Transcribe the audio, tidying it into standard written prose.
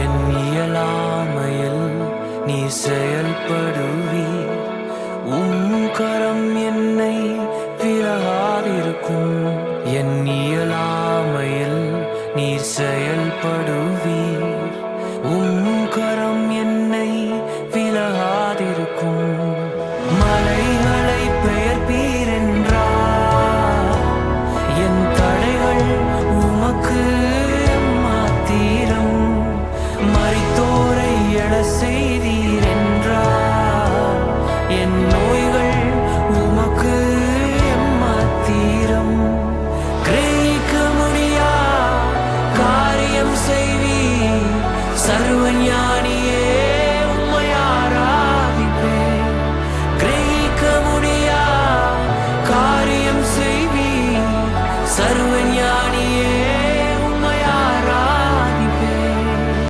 என் இயலாமையில் நீ செயல்படுவீர். கரம் என்னை விலகாதிருக்கும். என் இயலாமையில் நீர் செயல்படுவீர். கரம் என்னை விலகாதிருக்கும். மலைகளை பெயர்ப்பீர் என்றார். என் தடைகள் உமக்கு மாத்திரம். மரித்தோரை எழ செய்தீர் என்றார். என் நோய்கள் உமக்கு மாத்திரம். கிரகிக்க முடியா காரியம் செய்வீர். சர்வ ஞானி